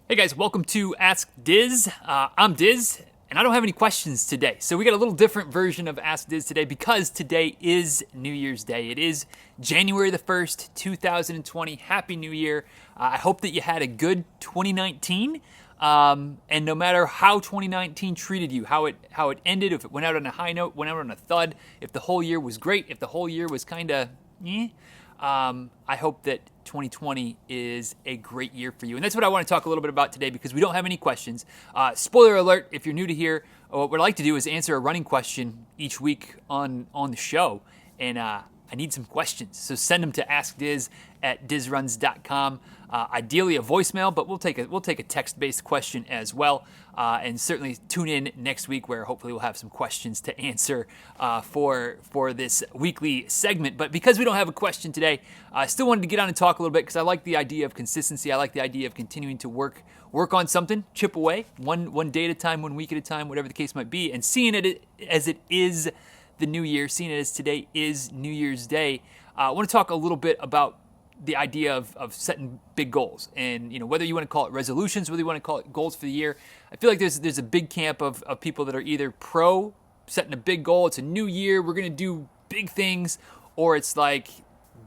Hey guys, welcome to Ask Diz. I'm Diz, and I don't have any questions today. So we got a little different version of Ask Diz today because today is New Year's Day. It is January the 1st, 2020. Happy New Year. I hope that you had a good 2019. And no matter how 2019 treated you, how it ended, if it went out on a high note, went out on a thud, if the whole year was great, if the whole year was kind of I hope that 2020 is a great year for you. And that's what I want to talk a little bit about today because we don't have any questions. Spoiler alert, if you're new to here, what I'd like to do is answer a running question each week on the show. And I need some questions. So send them to askdiz@dizruns.com. Ideally a voicemail, but we'll take a text-based question as well. And certainly tune in next week where hopefully we'll have some questions to answer for this weekly segment. But because we don't have a question today, I still wanted to get on and talk a little bit because I like the idea of consistency. I like the idea of continuing to work on something, chip away, one day at a time, 1 week at a time, whatever the case might be, and seeing it as it is the new year, seeing it as today is New Year's Day. I want to talk a little bit about the idea of setting big goals, and whether you want to call it resolutions, whether you want to call it goals for the year. I feel like there's a big camp of people that are either pro setting a big goal, it's a new year, we're going to do big things, or it's like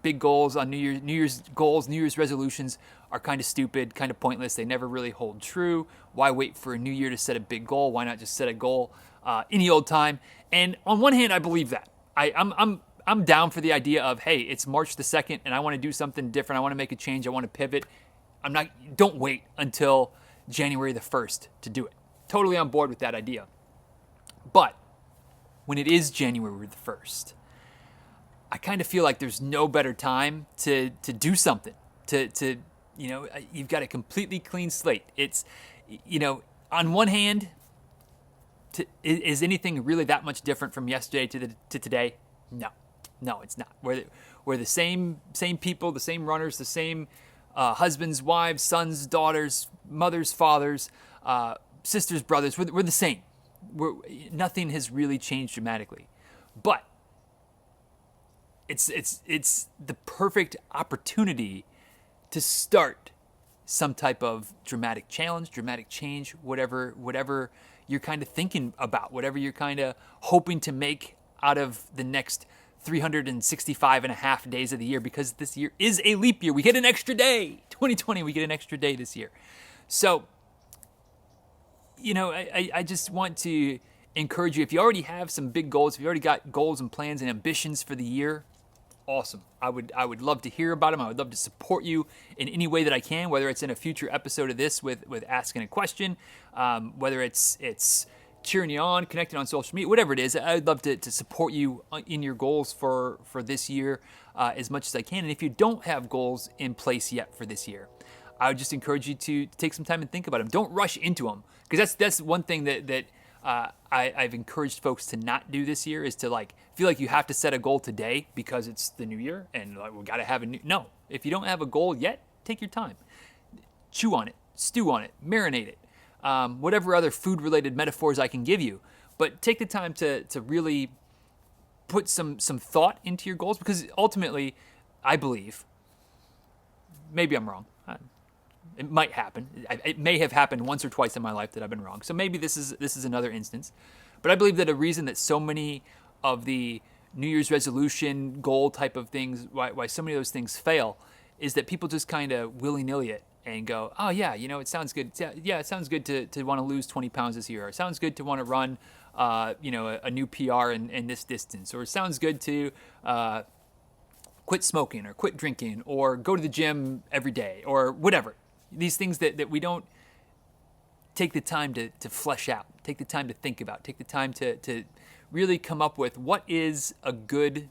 big goals on New Year's goals, New Year's resolutions are kind of stupid, kind of pointless. They never really hold true. Why wait for a new year to set a big goal? Why not just set a goal any old time? And on one hand, I believe that. I'm down for the idea of, hey, it's March the 2nd and I want to do something different. I want to make a change. I want to pivot. Don't wait until January the 1st to do it. Totally on board with that idea. But when it is January the 1st, I kind of feel like there's no better time to do something. You've got a completely clean slate. It's, on one hand, is anything really that much different from yesterday to today? No, it's not. We're the same people, the same runners, the same husbands, wives, sons, daughters, mothers, fathers, sisters, brothers. We're the same. Nothing has really changed dramatically, but it's the perfect opportunity to start some type of dramatic challenge, dramatic change, whatever you're kind of thinking about, whatever you're kind of hoping to make out of the next 365 and a half days of the year, because this year is a leap year. We get an extra day. 2020, we get an extra day this year. So, I just want to encourage you, if you already have some big goals, if you already got goals and plans and ambitions for the year, awesome. I would love to hear about them. I would love to support you in any way that I can, whether it's in a future episode of this with asking a question, whether it's cheering you on, connecting on social media, whatever it is. I'd love to support you in your goals for this year as much as I can. And if you don't have goals in place yet for this year, I would just encourage you to take some time and think about them. Don't rush into them, because that's one thing that I've encouraged folks to not do this year, is to feel like you have to set a goal today because it's the new year and we got to have no. If you don't have a goal yet, take your time, chew on it, stew on it, marinate it, whatever other food related metaphors I can give you, but take the time to really put some thought into your goals, because ultimately I believe, maybe I'm wrong, it might happen. It may have happened once or twice in my life that I've been wrong. So maybe this is another instance. But I believe that a reason that so many of the New Year's resolution goal type of things, why so many of those things fail, is that people just kind of willy-nilly it and go, oh yeah, it sounds good. Yeah, it sounds good to want to lose 20 pounds this year. Or it sounds good to want to run, a new PR in this distance. Or it sounds good to quit smoking or quit drinking or go to the gym every day or whatever. These things that we don't take the time to flesh out, take the time to think about, take the time to really come up with what is a good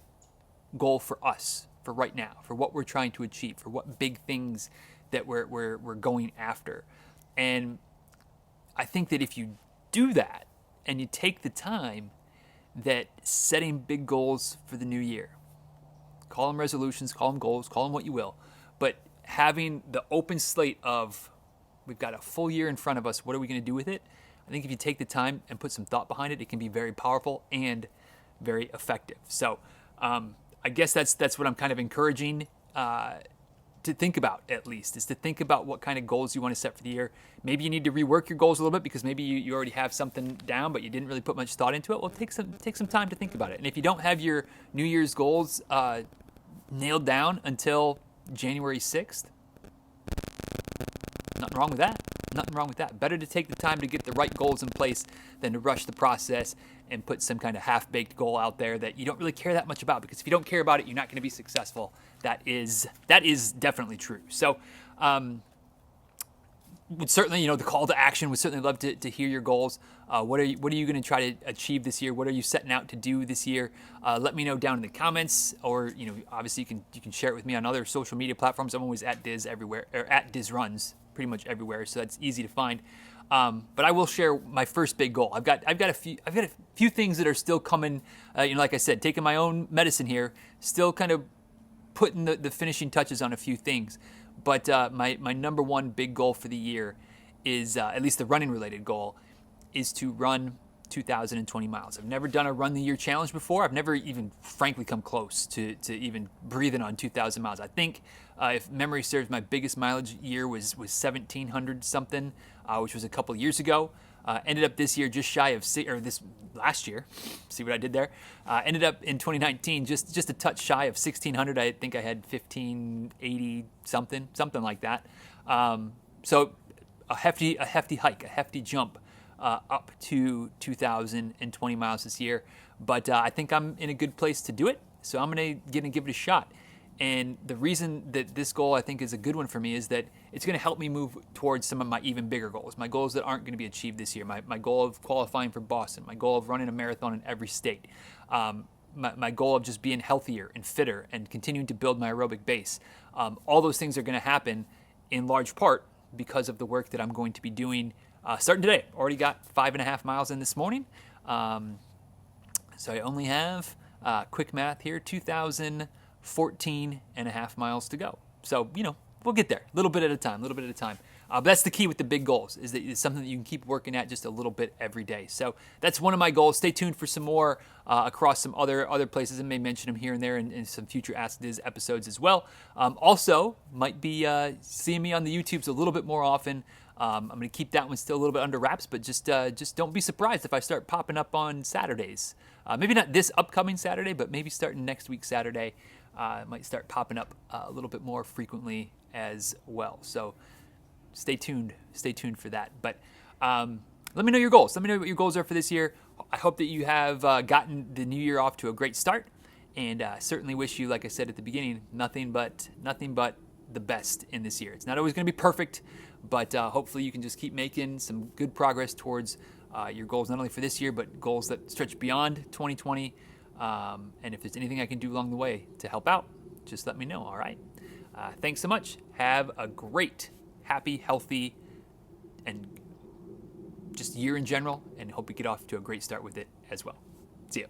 goal for us, for right now, for what we're trying to achieve, for what big things that we're going after. And I think that if you do that and you take the time, that setting big goals for the new year, call them resolutions, call them goals, call them what you will, but having the open slate of, we've got a full year in front of us, what are we going to do with it? I think if you take the time and put some thought behind it, it can be very powerful and very effective. So I guess that's what I'm kind of encouraging to to think about, at least, is to think about what kind of goals you want to set for the year. Maybe you need to rework your goals a little bit because maybe you already have something down, but you didn't really put much thought into it. Well, take some time to think about it. And if you don't have your New Year's goals nailed down until January 6th, nothing wrong with that. Nothing wrong with that. Better to take the time to get the right goals in place than to rush the process and put some kind of half-baked goal out there that you don't really care that much about, because if you don't care about it, you're not going to be successful. That is definitely true. So would certainly, the call to action, would certainly love to hear your goals. What are you going to try to achieve this year? What are you setting out to do this year? Let me know down in the comments, or obviously you can share it with me on other social media platforms. I'm always at Diz everywhere, or at Diz Runs, pretty much everywhere, so that's easy to find. But I will share my first big goal. I've got a few things that are still coming. Like I said, taking my own medicine here, still kind of putting the finishing touches on a few things. But my number one big goal for the year is, at least the running related goal, is to run 2,020 miles. I've never done a run the year challenge before. I've never even frankly come close to even breathing on 2,000 miles. I think if memory serves, my biggest mileage year was 1,700 something, which was a couple years ago. Ended up this year just shy of, or this last year, see what I did there? Ended up in 2019 just a touch shy of 1,600. I think I had 1,580 something like that. So a hefty hike, a hefty jump up to 2,020 miles this year. But I think I'm in a good place to do it, so I'm gonna give it a shot. And the reason that this goal I think is a good one for me is that it's going to help me move towards some of my even bigger goals, my goals that aren't going to be achieved this year, my goal of qualifying for Boston, my goal of running a marathon in every state, my goal of just being healthier and fitter and continuing to build my aerobic base. All those things are going to happen in large part because of the work that I'm going to be doing starting today. Already got 5.5 miles in this morning. So I only have, quick math here, 2,014.5 miles to go. So, we'll get there a little bit at a time. But that's the key with the big goals, is that it's something that you can keep working at just a little bit every day. So that's one of my goals. Stay tuned for some more across some other places. I may mention them here and there in some future Ask Diz episodes as well. Also, might be seeing me on the YouTubes a little bit more often. I'm going to keep that one still a little bit under wraps, but just don't be surprised if I start popping up on Saturdays. Maybe not this upcoming Saturday, but maybe starting next week Saturday. Might start popping up a little bit more frequently as well. So stay tuned for that. But let me know your goals. Let me know what your goals are for this year. I hope that you have gotten the new year off to a great start, and certainly wish you, like I said at the beginning, nothing but the best in this year. It's not always going to be perfect, but hopefully you can just keep making some good progress towards your goals, not only for this year, but goals that stretch beyond 2020. And if there's anything I can do along the way to help out, just let me know, all right? Thanks so much. Have a great, happy, healthy, and just year in general, and hope you get off to a great start with it as well. See ya.